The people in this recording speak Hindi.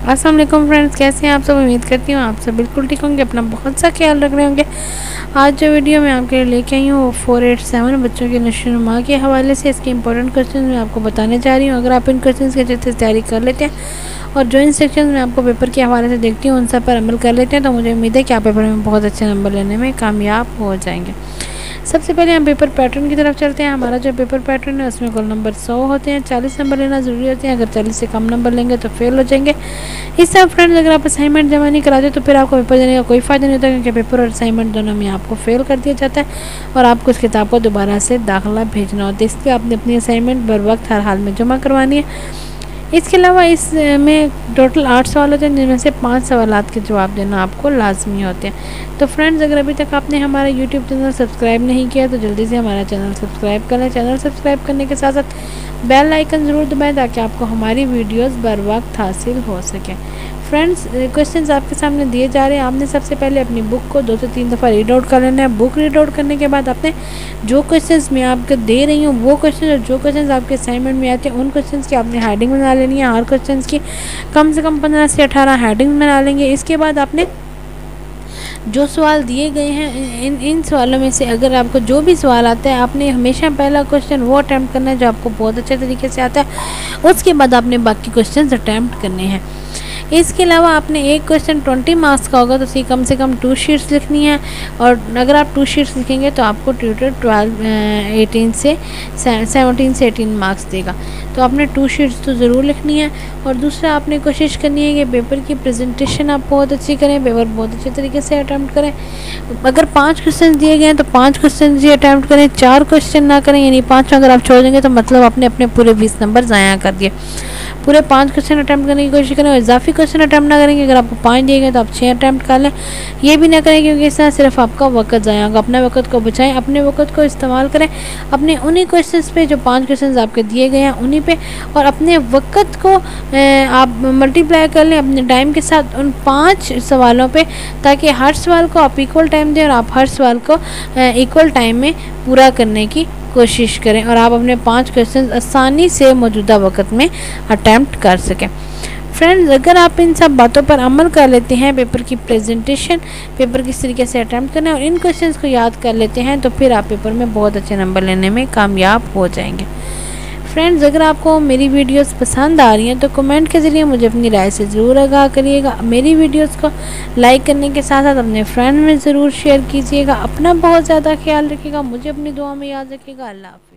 अस्सलाम वालेकुम फ्रेंड्स, कैसे हैं आप सब। उम्मीद करती हूँ आप सब बिल्कुल ठीक होंगे, अपना बहुत सा ख्याल रख रहे होंगे। आज जो वीडियो मैं आपके लिए लेके आई हूँ वो 487 बच्चों के नशोनुमा के हवाले से इसके इंपॉर्टेंट क्वेश्चन मैं आपको बताने जा रही हूँ। अगर आप इन क्वेश्चन की अच्छे से तैयारी कर लेते हैं और जो इंस्ट्रक्शन मैं आपको पेपर के हवाले से देखती हूँ उन सब पर अमल कर लेते हैं तो मुझे उम्मीद है कि आप पेपर में बहुत अच्छे नंबर लेने में कामयाब हो जाएंगे। सबसे पहले हम पेपर पैटर्न की तरफ चलते हैं। हमारा जो पेपर पैटर्न है उसमें कुल नंबर 100 होते हैं। 40 नंबर लेना ज़रूरी होते हैं। अगर 40 से कम नंबर लेंगे तो फेल हो जाएंगे। इस तरह फ्रेंड्स, अगर आप असाइनमेंट जमा नहीं कराते तो फिर आपको पेपर देने का कोई फ़ायदा नहीं होता, क्योंकि पेपर और असाइनमेंट दोनों में आपको फेल कर दिया जाता है और आपको उस किताब को दोबारा से दाखिला भेजना होता है। इसलिए आपने अपनी असाइनमेंट बर वक्त हर हाल में जमा करवानी है। इसके अलावा इसमें टोटल 8 सवाल होते हैं, जिनमें से 5 सवालात के जवाब देना आपको लाजमी होते हैं। तो फ्रेंड्स, अगर अभी तक आपने हमारा यूट्यूब चैनल सब्सक्राइब नहीं किया तो जल्दी से हमारा चैनल सब्सक्राइब कर लें। चैनल सब्सक्राइब करने के साथ साथ बेल आइकन ज़रूर दबाएं ताकि आपको हमारी वीडियोस बर वक्त हासिल हो सकें। फ्रेंड्स, क्वेश्चंस आपके सामने दिए जा रहे हैं। आपने सबसे पहले अपनी बुक को 2 से 3 दफ़ा रीड आउट कर लेना है। बुक रीड आउट करने के बाद आपने जो क्वेश्चंस मैं आपको दे रही हूँ वो क्वेश्चन और जो क्वेश्चंस आपके असाइनमेंट में आते हैं उन क्वेश्चंस की आपने हेडिंग बना लेनी है। हर क्वेश्चंस की कम से कम 15 से 18 हेडिंग बना लेंगे। इसके बाद आपने जो सवाल दिए गए हैं इन सवालों में से अगर आपको जो भी सवाल आता है आपने हमेशा पहला क्वेश्चन वो अटैम्प्ट करना है जो आपको बहुत अच्छे तरीके से आता है। उसके बाद आपने बाकी क्वेश्चंस अटैम्प्ट करने हैं। इसके अलावा आपने एक क्वेश्चन 20 मार्क्स का होगा तो उसकी कम से कम 2 शीट्स लिखनी है, और अगर आप 2 शीट्स लिखेंगे तो आपको ट्यूटर 17 से 18 मार्क्स देगा। तो आपने 2 शीट्स तो ज़रूर लिखनी है। और दूसरा, आपने कोशिश करनी है कि पेपर की प्रेजेंटेशन आप बहुत अच्छी करें, पेपर बहुत अच्छे तरीके से अटैम्प्ट करें। अगर 5 क्वेश्चन दिए गए हैं तो 5 क्वेश्चन ही अटैम्प्ट करें, 4 क्वेश्चन ना करें। यानी 5 अगर आप छोड़ देंगे तो मतलब आपने अपने पूरे 20 नंबर ज़ाया कर दिए। पूरे 5 क्वेश्चन अटैम्प्ट करने की कोशिश करें और इजाफी क्वेश्चन अटैम्प्ट ना करेंगे। अगर आपको 5 दिए गए तो आप 6 अटैम्प्ट कर लें। ये भी ना करें क्योंकि इस तरह सिर्फ आपका वक्त ज़ाया होगा। अपने वक्त को बचाएं, अपने वक्त को इस्तेमाल करें अपने उन्हीं क्वेश्चंस पे जो 5 क्वेश्चंस आपके दिए गए हैं उन्हीं पे, और अपने वक्त को आप मल्टीप्लाई कर लें अपने टाइम के साथ उन 5 सवालों पे, ताकि हर सवाल को आप इक्वल टाइम दें और आप हर सवाल को इक्वल टाइम में पूरा करने की कोशिश करें और आप अपने 5 क्वेश्चन आसानी से मौजूदा वक्त में अटैम्प्ट कर सकें। फ्रेंड्स, अगर आप इन सब बातों पर अमल कर लेते हैं, पेपर की प्रेजेंटेशन, पेपर किस तरीके से अटैम्प्ट करना है और इन क्वेश्चंस को याद कर लेते हैं तो फिर आप पेपर में बहुत अच्छे नंबर लेने में कामयाब हो जाएंगे। फ्रेंड्स, अगर आपको मेरी वीडियोस पसंद आ रही हैं तो कमेंट के ज़रिए मुझे अपनी राय से ज़रूर आगाह करिएगा। मेरी वीडियोस को लाइक करने के साथ साथ अपने फ्रेंड में ज़रूर शेयर कीजिएगा। अपना बहुत ज़्यादा ख्याल रखिएगा, मुझे अपनी दुआ में याद रखिएगा। अल्लाह हाफ़िज़।